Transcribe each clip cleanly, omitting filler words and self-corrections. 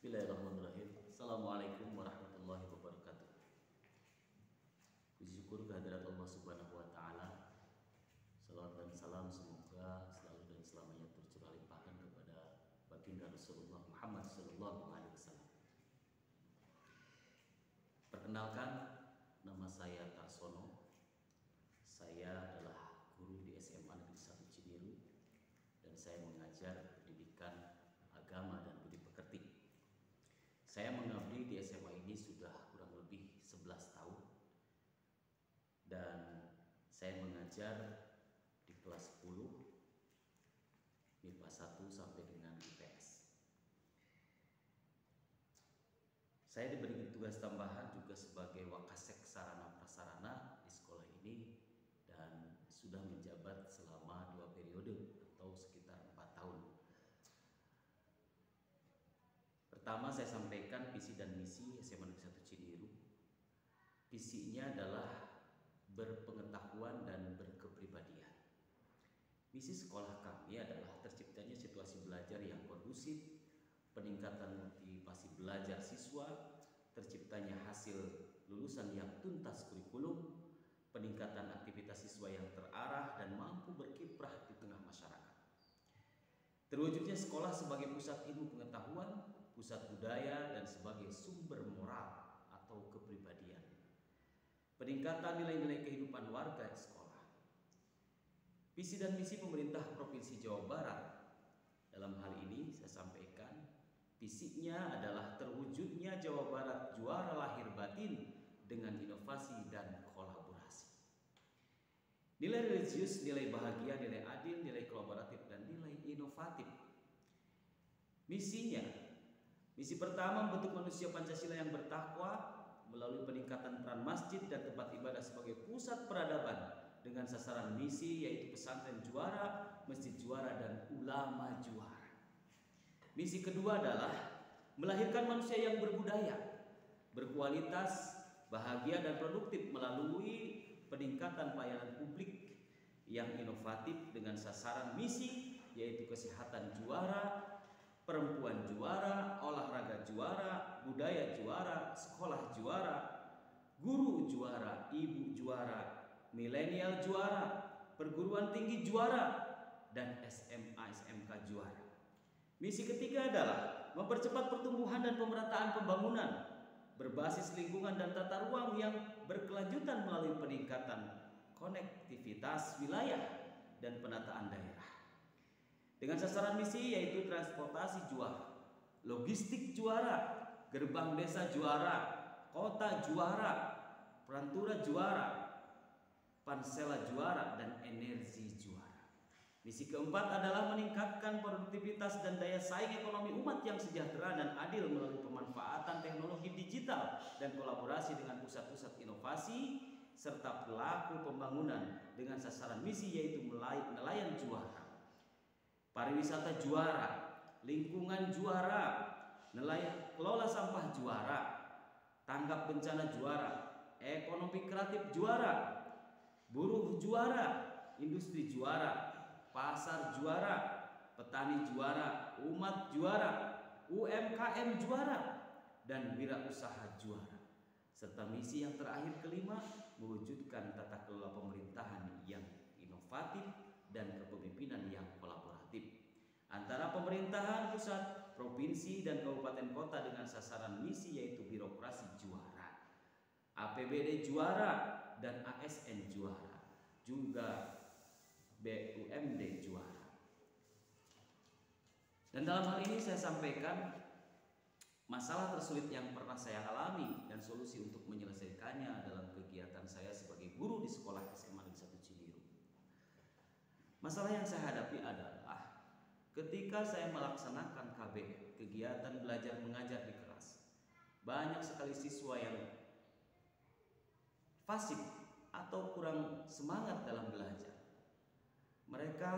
Bismillahirrahmanirrahim. Assalamualaikum warahmatullahi wabarakatuh. Puji syukur kehadirat Allah Subhanahu wa taala. Salawat dan salam semoga selalu dan selamanya tercurah limpahkan kepada baginda Rasulullah Muhammad sallallahu alaihi wasallam. Perkenalkan, nama saya Tarsono. Saya adalah guru di SMA Negeri 1 Cibiru dan saya mengajar pendidikan agama dan budi pekerti. Saya mengabdi di SMA ini sudah kurang lebih 11 tahun dan saya mengajar di kelas 10 MIPA 1 sampai dengan IPS. Saya diberi tugas tambahan juga sebagai Wakasek Sarana Prasarana di sekolah ini dan sudah menjabat selama 2 periode atau sekitar 4 tahun. Pertama saya sampaikan visi dan misi SMA Negeri 1 Cibiru. Visinya adalah berpengetahuan dan berkepribadian. Misi sekolah kami adalah terciptanya situasi belajar yang kondusif, peningkatan motivasi belajar siswa, terciptanya hasil lulusan yang tuntas kurikulum, peningkatan aktivitas siswa yang terarah dan mampu berkiprah di tengah masyarakat. Terwujudnya sekolah sebagai pusat ilmu pengetahuan, pusat budaya, dan sebagai sumber moral atau kepribadian. Peningkatan nilai-nilai kehidupan warga di sekolah. Visi dan misi pemerintah Provinsi Jawa Barat dalam hal ini saya sampaikan, visinya adalah terwujudnya Jawa Barat juara lahir batin dengan inovasi dan kolaborasi. Nilai religius, nilai bahagia, nilai adil, nilai kolaboratif, dan nilai inovatif. Misinya, misi pertama membentuk manusia Pancasila yang bertakwa melalui peningkatan peran masjid dan tempat ibadah sebagai pusat peradaban dengan sasaran misi yaitu pesantren juara, masjid juara, dan ulama juara. Misi kedua adalah melahirkan manusia yang berbudaya, berkualitas, bahagia, dan produktif melalui peningkatan pelayanan publik yang inovatif dengan sasaran misi yaitu kesehatan juara, perempuan juara, olahraga juara, budaya juara, sekolah juara, guru juara, ibu juara, milenial juara, perguruan tinggi juara, dan SMA SMK juara. Misi ketiga adalah mempercepat pertumbuhan dan pemerataan pembangunan berbasis lingkungan dan tata ruang yang berkelanjutan melalui peningkatan konektivitas wilayah dan penataan daerah. Dengan sasaran misi yaitu transportasi juara, logistik juara, gerbang desa juara, kota juara, Pantura juara, Pansela juara, dan energi juara. Misi keempat adalah meningkatkan produktivitas dan daya saing ekonomi umat yang sejahtera dan adil melalui pemanfaatan teknologi digital dan kolaborasi dengan pusat-pusat inovasi serta pelaku pembangunan dengan sasaran misi yaitu nelayan juara, pariwisata juara, lingkungan juara, nelayan kelola sampah juara, tanggap bencana juara, ekonomi kreatif juara, buruh juara, industri juara, pasar juara, petani juara, umat juara, UMKM juara, dan wirausaha juara. Serta misi yang terakhir kelima, mewujudkan tata kelola pemerintahan yang inovatif dan kepemimpinan yang kolaboratif antara pemerintahan pusat, provinsi, dan kabupaten kota dengan sasaran misi yaitu birokrasi juara, APBD juara, dan ASN juara, juga BUMD juara. Dan dalam hal ini saya sampaikan masalah tersulit yang pernah saya alami dan solusi untuk menyelesaikannya dalam kegiatan saya sebagai guru di sekolah SMA Negeri 1 Cibiru. Masalah yang saya hadapi adalah ketika saya melaksanakan KB, kegiatan belajar mengajar di kelas, banyak sekali siswa yang fasik atau kurang semangat dalam belajar. Mereka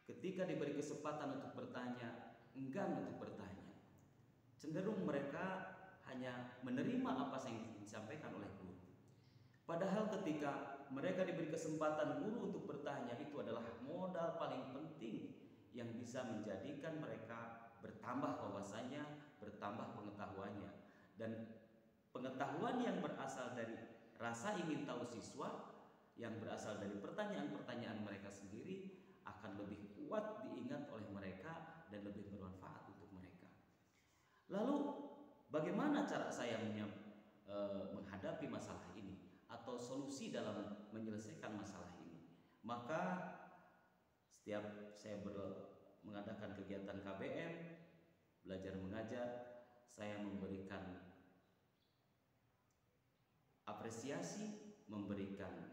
ketika diberi kesempatan untuk bertanya, enggan untuk bertanya. Cenderung mereka hanya menerima apa yang disampaikan oleh guru. Padahal ketika mereka diberi kesempatan guru untuk bertanya, itu adalah modal paling penting yang bisa menjadikan mereka bertambah wawasannya, bertambah pengetahuannya. Dan pengetahuan yang berasal dari rasa ingin tahu siswa, yang berasal dari pertanyaan-pertanyaan mereka sendiri, akan lebih kuat diingat oleh mereka dan lebih bermanfaat untuk mereka. Lalu bagaimana cara saya menghadapi masalah ini atau solusi dalam menyelesaikan masalah ini? Maka setiap saya mengadakan kegiatan KBM, belajar mengajar, saya memberikan apresiasi, memberikan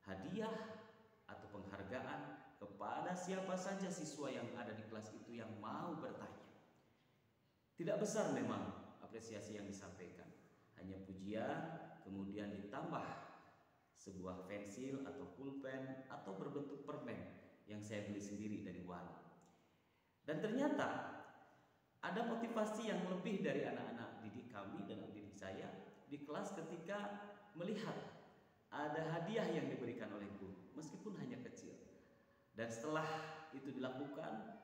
hadiah atau penghargaan kepada siapa saja siswa yang ada di kelas itu yang mau bertanya. Tidak besar memang apresiasi yang disampaikan, hanya pujian, kemudian ditambah sebuah pensil atau pulpen atau berbentuk permen yang saya beli sendiri dari warung. Dan ternyata ada motivasi yang lebih dari anak-anak didik kami dan didik saya di kelas ketika melihat ada hadiah yang diberikan oleh guru, meskipun hanya kecil. Dan setelah itu dilakukan,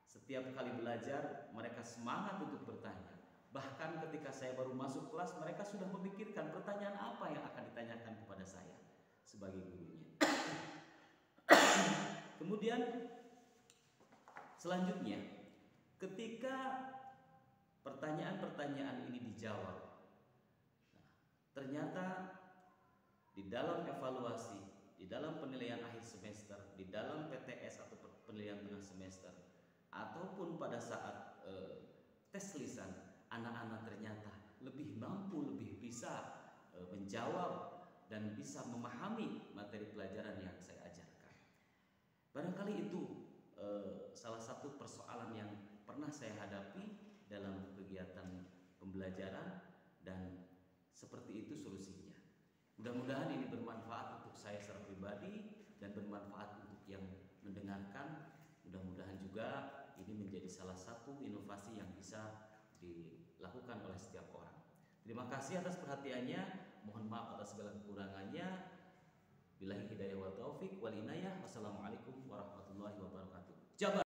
setiap kali belajar mereka semangat untuk bertanya. Bahkan ketika saya baru masuk kelas, mereka sudah memikirkan pertanyaan apa yang akan ditanyakan kepada saya sebagai gurunya. Kemudian selanjutnya, ketika pertanyaan-pertanyaan ini dijawab, ternyata di dalam evaluasi, di dalam penilaian akhir semester, di dalam PTS atau penilaian tengah semester, ataupun pada saat tes lisan, anak-anak ternyata lebih mampu, lebih bisa menjawab dan bisa memahami materi pelajaran yang saya ajarkan. Barangkali itu salah satu persoalan yang pernah saya hadapi dalam kegiatan pembelajaran, dan seperti itu solusinya. Mudah-mudahan ini bermanfaat untuk saya secara pribadi dan bermanfaat untuk yang mendengarkan. Mudah-mudahan juga ini menjadi salah satu inovasi yang bisa dilakukan oleh setiap orang. Terima kasih atas perhatiannya. Mohon maaf atas segala kekurangannya. Billahi hidayah wa taufik wal inayah. Wassalamualaikum warahmatullahi wabarakatuh.